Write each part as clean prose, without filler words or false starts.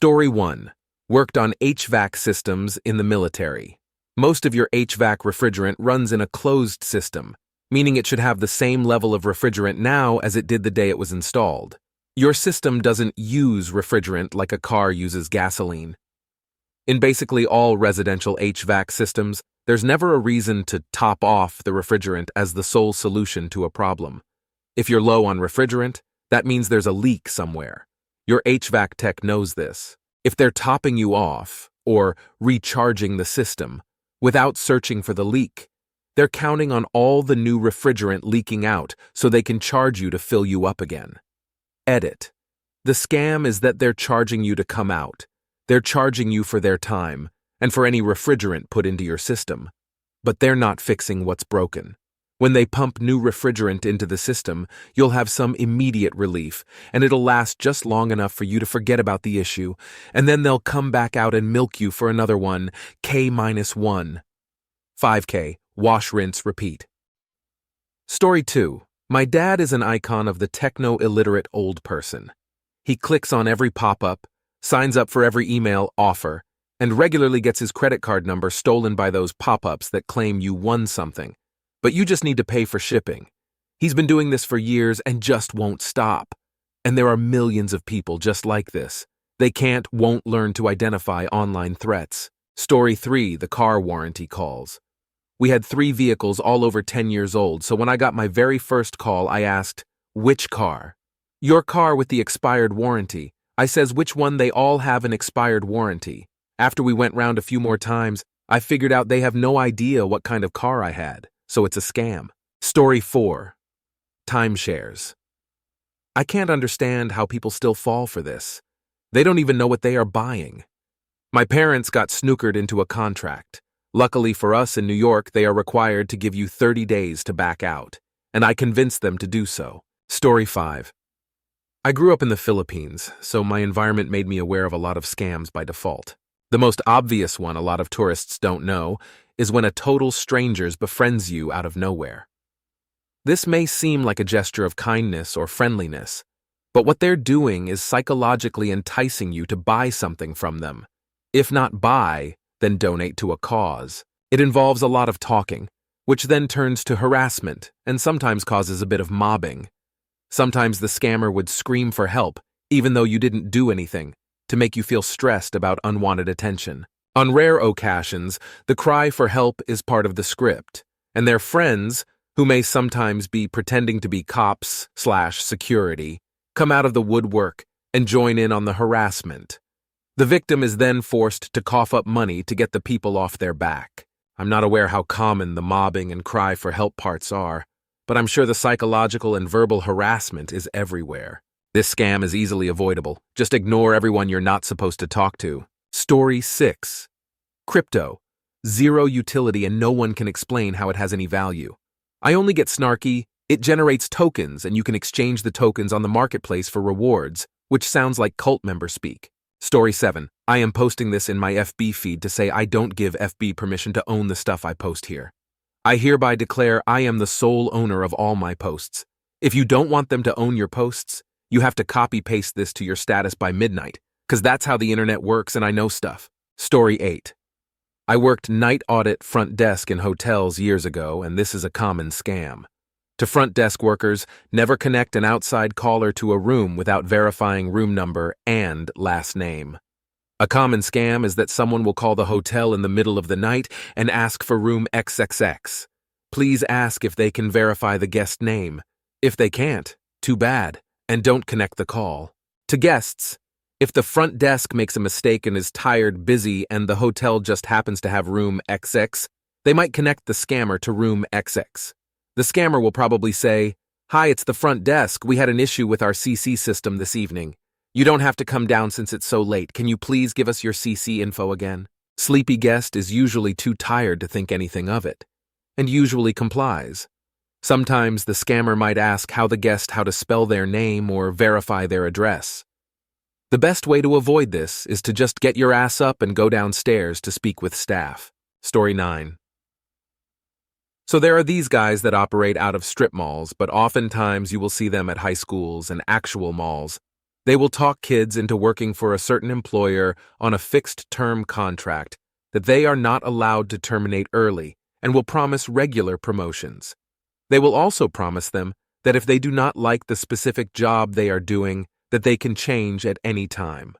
Story 1. Worked on HVAC systems in the military. Most of your HVAC refrigerant runs in a closed system, meaning it should have the same level of refrigerant now as it did the day it was installed. Your system doesn't use refrigerant like a car uses gasoline. In basically all residential HVAC systems, there's never a reason to top off the refrigerant as the sole solution to a problem. If you're low on refrigerant, that means there's a leak somewhere. Your HVAC tech knows this. If they're topping you off, or recharging the system, without searching for the leak, they're counting on all the new refrigerant leaking out so they can charge you to fill you up again. Edit. The scam is that they're charging you to come out. They're charging you for their time and for any refrigerant put into your system. But they're not fixing what's broken. When they pump new refrigerant into the system, you'll have some immediate relief, and it'll last just long enough for you to forget about the issue, and then they'll come back out and milk you for another one, K-1. 5K, wash, rinse, repeat. Story 2. My dad is an icon of the techno-illiterate old person. He clicks on every pop-up, signs up for every email offer, and regularly gets his credit card number stolen by those pop-ups that claim you won something, but you just need to pay for shipping. He's been doing this for years and just won't stop. And there are millions of people just like this. They won't learn to identify online threats. Story 3, the car warranty calls. We had 3 vehicles all over 10 years old, so when I got my very first call, I asked, "Which car?" "Your car with the expired warranty." I says, "Which one? They all have an expired warranty." After we went round a few more times, I figured out they have no idea what kind of car I had, so it's a scam. Story 4. Timeshares. I can't understand how people still fall for this. They don't even know what they are buying. My parents got snookered into a contract. Luckily for us in New York, they are required to give you 30 days to back out, and I convinced them to do so. Story 5. I grew up in the Philippines, so my environment made me aware of a lot of scams by default. The most obvious one a lot of tourists don't know is when a total stranger befriends you out of nowhere. This may seem like a gesture of kindness or friendliness, but what they're doing is psychologically enticing you to buy something from them. If not buy, then donate to a cause. It involves a lot of talking, which then turns to harassment and sometimes causes a bit of mobbing. Sometimes the scammer would scream for help, even though you didn't do anything, to make you feel stressed about unwanted attention. On rare occasions, the cry for help is part of the script, and their friends, who may sometimes be pretending to be cops/security, come out of the woodwork and join in on the harassment. The victim is then forced to cough up money to get the people off their back. I'm not aware how common the mobbing and cry for help parts are, but I'm sure the psychological and verbal harassment is everywhere. This scam is easily avoidable. Just ignore everyone you're not supposed to talk to. Story 6. Crypto. Zero utility and no one can explain how it has any value. I only get snarky. It generates tokens and you can exchange the tokens on the marketplace for rewards, which sounds like cult member speak. Story 7. I am posting this in my FB feed to say I don't give FB permission to own the stuff I post here. I hereby declare I am the sole owner of all my posts. If you don't want them to own your posts, you have to copy-paste this to your status by midnight, because that's how the internet works and I know stuff. Story 8. I worked night audit front desk in hotels years ago, and this is a common scam. To front desk workers, never connect an outside caller to a room without verifying room number and last name. A common scam is that someone will call the hotel in the middle of the night and ask for room XXX. Please ask if they can verify the guest name. If they can't, too bad, and don't connect the call. To guests, if the front desk makes a mistake and is tired, busy, and the hotel just happens to have room XX, they might connect the scammer to room XX. The scammer will probably say, "Hi, it's the front desk. We had an issue with our CC system this evening. You don't have to come down since it's so late. Can you please give us your CC info again?" Sleepy guest is usually too tired to think anything of it, and usually complies. Sometimes the scammer might ask how to spell their name or verify their address. The best way to avoid this is to just get your ass up and go downstairs to speak with staff. Story 9. So there are these guys that operate out of strip malls, but oftentimes you will see them at high schools and actual malls. They will talk kids into working for a certain employer on a fixed-term contract that they are not allowed to terminate early and will promise regular promotions. They will also promise them that if they do not like the specific job they are doing, that they can change at any time.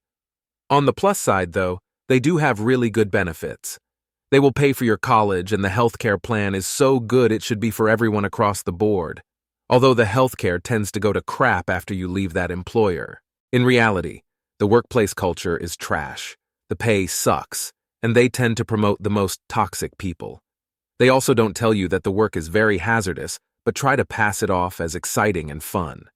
On the plus side, though, they do have really good benefits. They will pay for your college, and the healthcare plan is so good it should be for everyone across the board, although the healthcare tends to go to crap after you leave that employer. In reality, the workplace culture is trash, the pay sucks, and they tend to promote the most toxic people. They also don't tell you that the work is very hazardous, but try to pass it off as exciting and fun.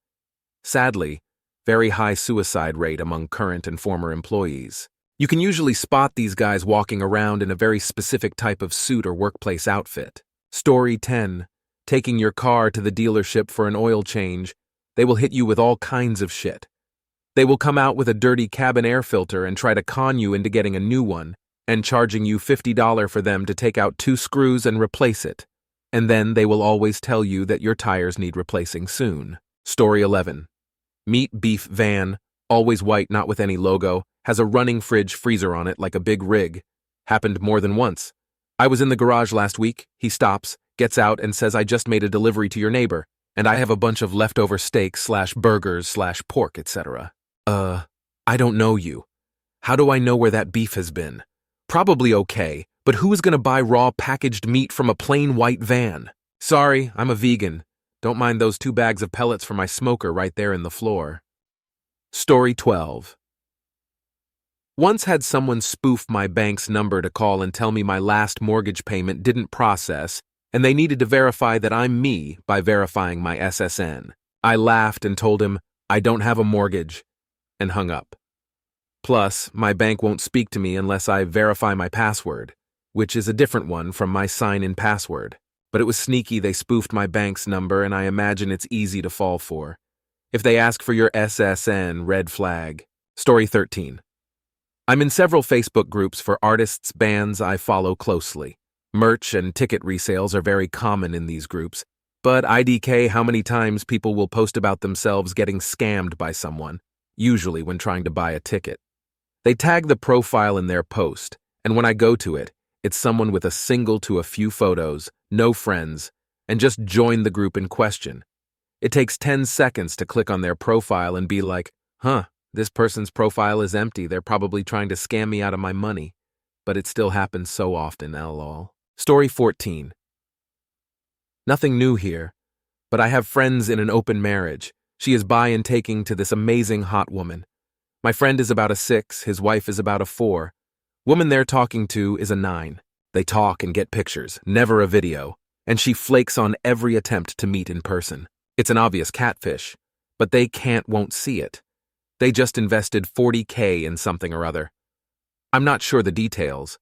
Sadly, very high suicide rate among current and former employees. You can usually spot these guys walking around in a very specific type of suit or workplace outfit. Story 10. Taking your car to the dealership for an oil change, they will hit you with all kinds of shit. They will come out with a dirty cabin air filter and try to con you into getting a new one, and charging you $50 for them to take out 2 screws and replace it. And then they will always tell you that your tires need replacing soon. Story 11. Meat beef van, always white, not with any logo, has a running fridge freezer on it like a big rig. Happened more than once. I was in the garage last week, he stops, gets out and says I just made a delivery to your neighbor, and I have a bunch of leftover steaks/burgers/pork, etc. I don't know you. How do I know where that beef has been? Probably okay, but who is going to buy raw packaged meat from a plain white van? Sorry, I'm a vegan. Don't mind those 2 bags of pellets for my smoker right there in the floor. Story 12. Once had someone spoof my bank's number to call and tell me my last mortgage payment didn't process, and they needed to verify that I'm me by verifying my SSN. I laughed and told him, I don't have a mortgage, and hung up. Plus, my bank won't speak to me unless I verify my password, which is a different one from my sign-in password. But it was sneaky. They spoofed my bank's number, and I imagine it's easy to fall for. If they ask for your SSN, red flag. Story 13. I'm in several Facebook groups for artists, bands I follow closely. Merch and ticket resales are very common in these groups, but IDK how many times people will post about themselves getting scammed by someone, usually when trying to buy a ticket. They tag the profile in their post, and when I go to it, it's someone with a single to a few photos, no friends, and just join the group in question. It takes 10 seconds to click on their profile and be like, this person's profile is empty, they're probably trying to scam me out of my money. But it still happens so often, lol. Story 14. Nothing new here, but I have friends in an open marriage. She is bi and taking to this amazing hot woman. My friend is about a 6, his wife is about a 4. Woman they're talking to is a 9. They talk and get pictures, never a video, and she flakes on every attempt to meet in person. It's an obvious catfish, but they won't see it. They just invested $40K in something or other. I'm not sure the details,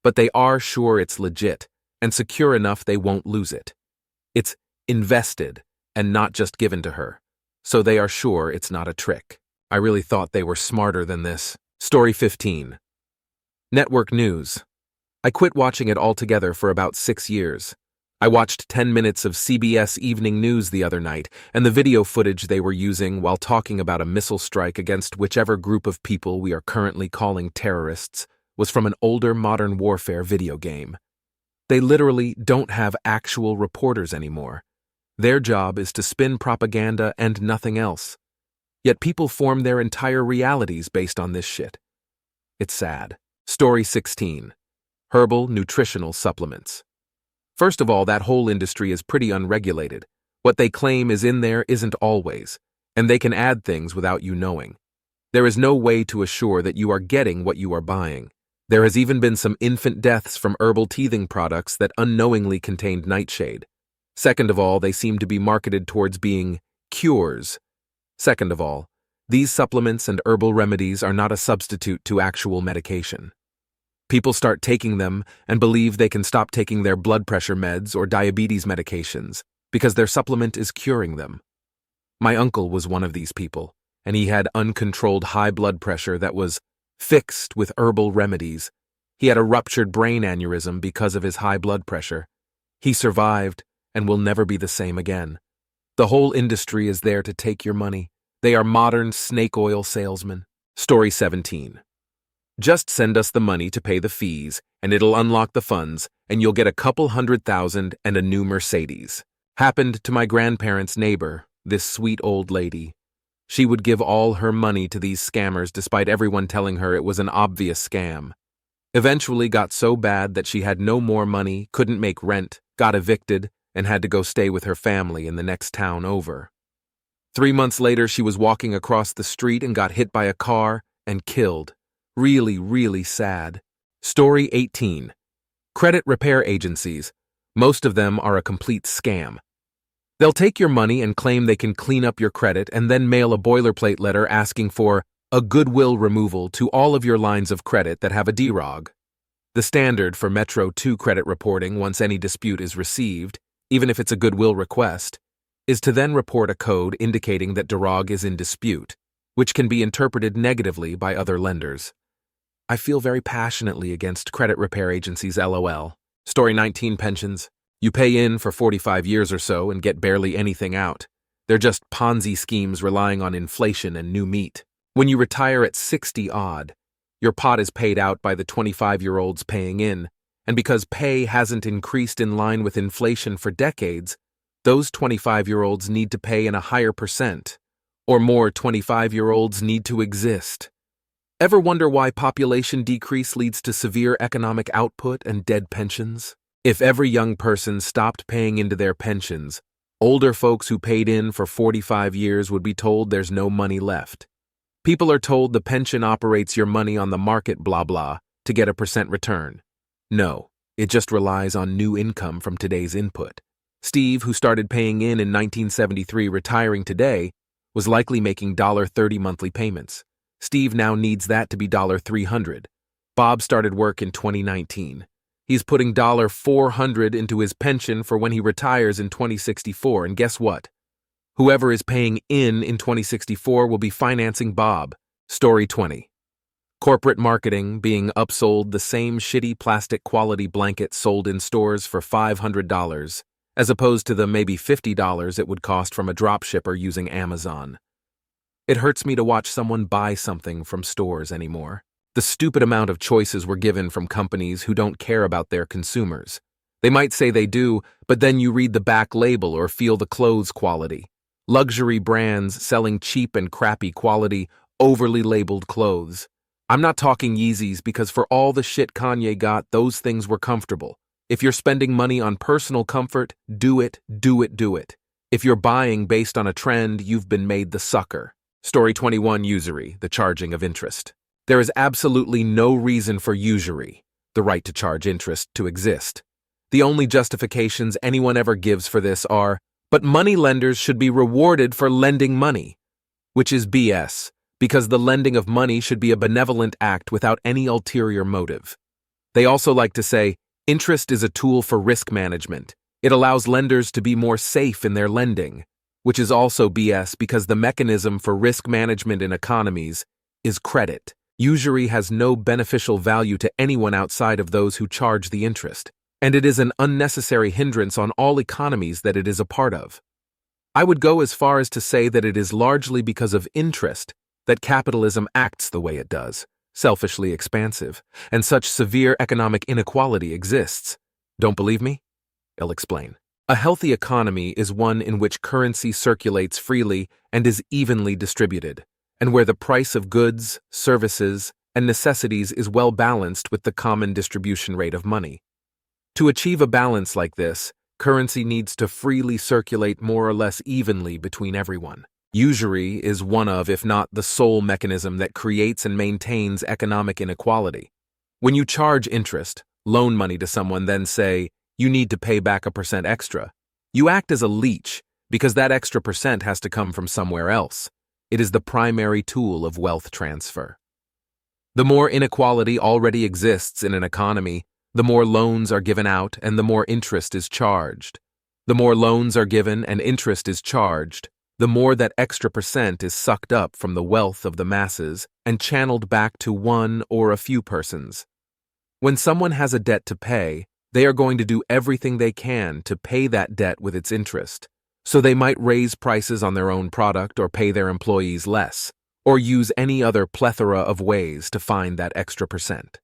but they are sure it's legit and secure enough they won't lose it. It's invested and not just given to her, so they are sure it's not a trick. I really thought they were smarter than this. Story 15. Network news. I quit watching it altogether for about 6 years. I watched 10 minutes of CBS Evening News the other night, and the video footage they were using while talking about a missile strike against whichever group of people we are currently calling terrorists was from an older Modern Warfare video game. They literally don't have actual reporters anymore. Their job is to spin propaganda and nothing else. Yet people form their entire realities based on this shit. It's sad. Story 16. Herbal nutritional supplements. First of all, that whole industry is pretty unregulated. What they claim is in there isn't always, and they can add things without you knowing. There is no way to assure that you are getting what you are buying. There has even been some infant deaths from herbal teething products that unknowingly contained nightshade. Second of all, they seem to be marketed towards being cures. Second of all, these supplements and herbal remedies are not a substitute to actual medication. People start taking them and believe they can stop taking their blood pressure meds or diabetes medications because their supplement is curing them. My uncle was one of these people, and he had uncontrolled high blood pressure that was fixed with herbal remedies. He had a ruptured brain aneurysm because of his high blood pressure. He survived and will never be the same again. The whole industry is there to take your money. They are modern snake oil salesmen. Story 17. Just send us the money to pay the fees, and it'll unlock the funds, and you'll get a couple $100,000 and a new Mercedes. Happened to my grandparents' neighbor, this sweet old lady. She would give all her money to these scammers despite everyone telling her it was an obvious scam. Eventually got so bad that she had no more money, couldn't make rent, got evicted, and had to go stay with her family in the next town over. 3 months later, she was walking across the street and got hit by a car and killed. Really, really sad. Story 18. Credit repair agencies. Most of them are a complete scam. They'll take your money and claim they can clean up your credit and then mail a boilerplate letter asking for a goodwill removal to all of your lines of credit that have a DROG. The standard for Metro 2 credit reporting once any dispute is received, even if it's a goodwill request, is to then report a code indicating that DROG is in dispute, which can be interpreted negatively by other lenders. I feel very passionately against credit repair agencies, LOL. Story 19. Pensions. You pay in for 45 years or so and get barely anything out. They're just Ponzi schemes relying on inflation and new meat. When you retire at 60-odd, your pot is paid out by the 25-year-olds paying in, and because pay hasn't increased in line with inflation for decades, those 25-year-olds need to pay in a higher percent, or more 25-year-olds need to exist. Ever wonder why population decrease leads to severe economic output and dead pensions? If every young person stopped paying into their pensions, older folks who paid in for 45 years would be told there's no money left. People are told the pension operates your money on the market blah blah to get a percent return. No, it just relies on new income from today's input. Steve, who started paying in 1973, retiring today, was likely making $30 monthly payments. Steve now needs that to be $300. Bob started work in 2019. He's putting $400 into his pension for when he retires in 2064, and guess what? Whoever is paying in 2064 will be financing Bob. Story 20. Corporate marketing being upsold the same shitty plastic quality blanket sold in stores for $500, as opposed to the maybe $50 it would cost from a dropshipper using Amazon. It hurts me to watch someone buy something from stores anymore. The stupid amount of choices we're given from companies who don't care about their consumers. They might say they do, but then you read the back label or feel the clothes quality. Luxury brands selling cheap and crappy quality, overly labeled clothes. I'm not talking Yeezys because for all the shit Kanye got, those things were comfortable. If you're spending money on personal comfort, do it, do it, do it. If you're buying based on a trend, you've been made the sucker. Story 21. Usury, the charging of interest. There is absolutely no reason for usury, the right to charge interest, to exist. The only justifications anyone ever gives for this are, but money lenders should be rewarded for lending money, which is BS, because the lending of money should be a benevolent act without any ulterior motive. They also like to say, interest is a tool for risk management. It allows lenders to be more safe in their lending, which is also BS because the mechanism for risk management in economies is credit. Usury has no beneficial value to anyone outside of those who charge the interest, and it is an unnecessary hindrance on all economies that it is a part of. I would go as far as to say that it is largely because of interest that capitalism acts the way it does, selfishly expansive, and such severe economic inequality exists. Don't believe me? I'll explain. A healthy economy is one in which currency circulates freely and is evenly distributed, and where the price of goods, services, and necessities is well balanced with the common distribution rate of money. To achieve a balance like this, currency needs to freely circulate more or less evenly between everyone. Usury is one of, if not the sole mechanism that creates and maintains economic inequality. When you charge interest, loan money to someone, then say, you need to pay back a percent extra, you act as a leech because that extra percent has to come from somewhere else. It is the primary tool of wealth transfer. The more inequality already exists in an economy, the more loans are given out and the more interest is charged. The more loans are given and interest is charged, the more that extra percent is sucked up from the wealth of the masses and channeled back to one or a few persons. When someone has a debt to pay, they are going to do everything they can to pay that debt with its interest, So they might raise prices on their own product or pay their employees less, or use any other plethora of ways to find that extra percent.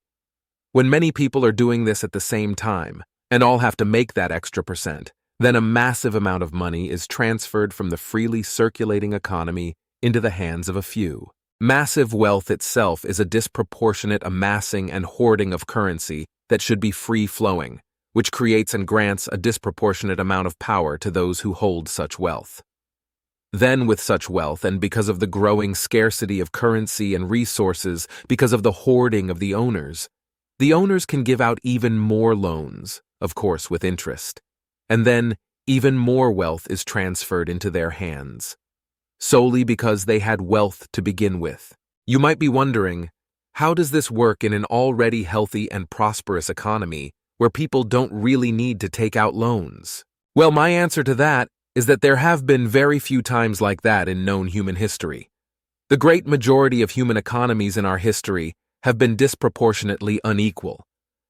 When many people are doing this at the same time, and all have to make that extra percent, then a massive amount of money is transferred from the freely circulating economy into the hands of a few. Massive wealth itself is a disproportionate amassing and hoarding of currency that should be free-flowing, which creates and grants a disproportionate amount of power to those who hold such wealth. Then with such wealth, and because of the growing scarcity of currency and resources, because of the hoarding of the owners can give out even more loans, of course with interest, and then even more wealth is transferred into their hands, solely because they had wealth to begin with. You might be wondering, how does this work in an already healthy and prosperous economy where people don't really need to take out loans? Well, my answer to that is that there have been very few times like that in known human history. The great majority of human economies in our history have been disproportionately unequal.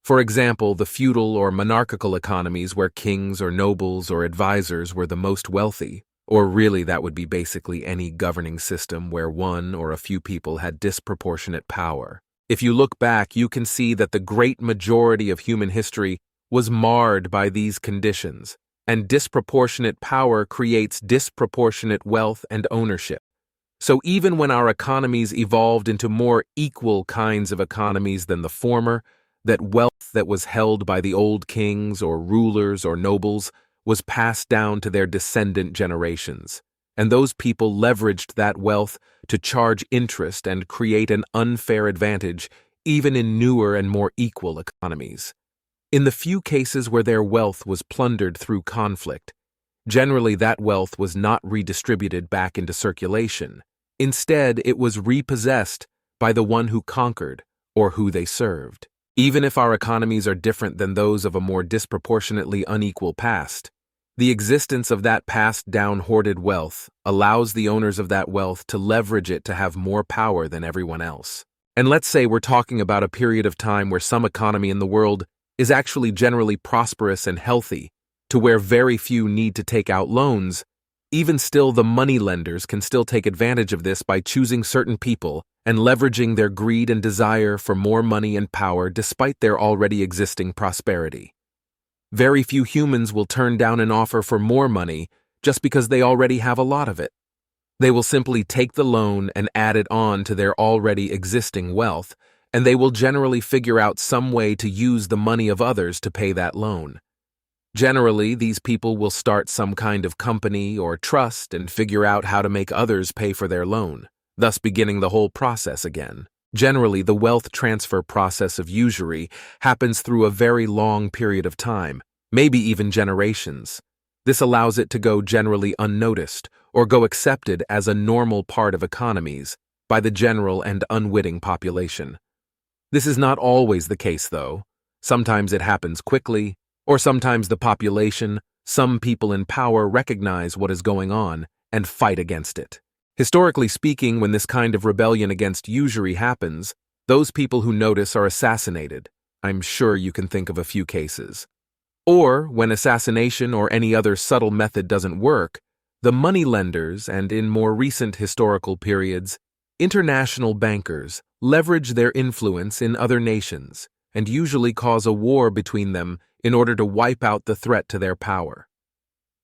For example, the feudal or monarchical economies where kings or nobles or advisors were the most wealthy, or really that would be basically any governing system where one or a few people had disproportionate power. If you look back, you can see that the great majority of human history was marred by these conditions, and disproportionate power creates disproportionate wealth and ownership. So even when our economies evolved into more equal kinds of economies than the former, that wealth that was held by the old kings or rulers or nobles was passed down to their descendant generations, and those people leveraged that wealth to charge interest and create an unfair advantage even in newer and more equal economies. In the few cases where their wealth was plundered through conflict, generally that wealth was not redistributed back into circulation. Instead, it was repossessed by the one who conquered or who they served. Even if our economies are different than those of a more disproportionately unequal past, the existence of that passed-down hoarded wealth allows the owners of that wealth to leverage it to have more power than everyone else. And let's say we're talking about a period of time where some economy in the world is actually generally prosperous and healthy, to where very few need to take out loans. Even still, the money lenders can still take advantage of this by choosing certain people and leveraging their greed and desire for more money and power despite their already existing prosperity. Very few humans will turn down an offer for more money just because they already have a lot of it. They will simply take the loan and add it on to their already existing wealth, and they will generally figure out some way to use the money of others to pay that loan. Generally, these people will start some kind of company or trust and figure out how to make others pay for their loan, thus beginning the whole process again. Generally, the wealth transfer process of usury happens through a very long period of time, maybe even generations. This allows it to go generally unnoticed or go accepted as a normal part of economies by the general and unwitting population. This is not always the case, though. Sometimes it happens quickly, or sometimes the population, some people in power recognize what is going on and fight against it. Historically speaking, when this kind of rebellion against usury happens, those people who notice are assassinated. I'm sure you can think of a few cases. Or, when assassination or any other subtle method doesn't work, the money lenders and, in more recent historical periods, international bankers leverage their influence in other nations and usually cause a war between them in order to wipe out the threat to their power.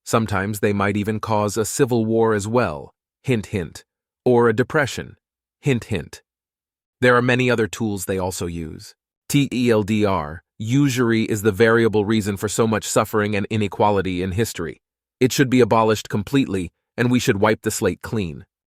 Sometimes they might even cause a civil war as well, hint hint, or a depression, hint hint. There are many other tools they also use. TELDR, usury is the variable reason for so much suffering and inequality in history. It should be abolished completely, and we should wipe the slate clean.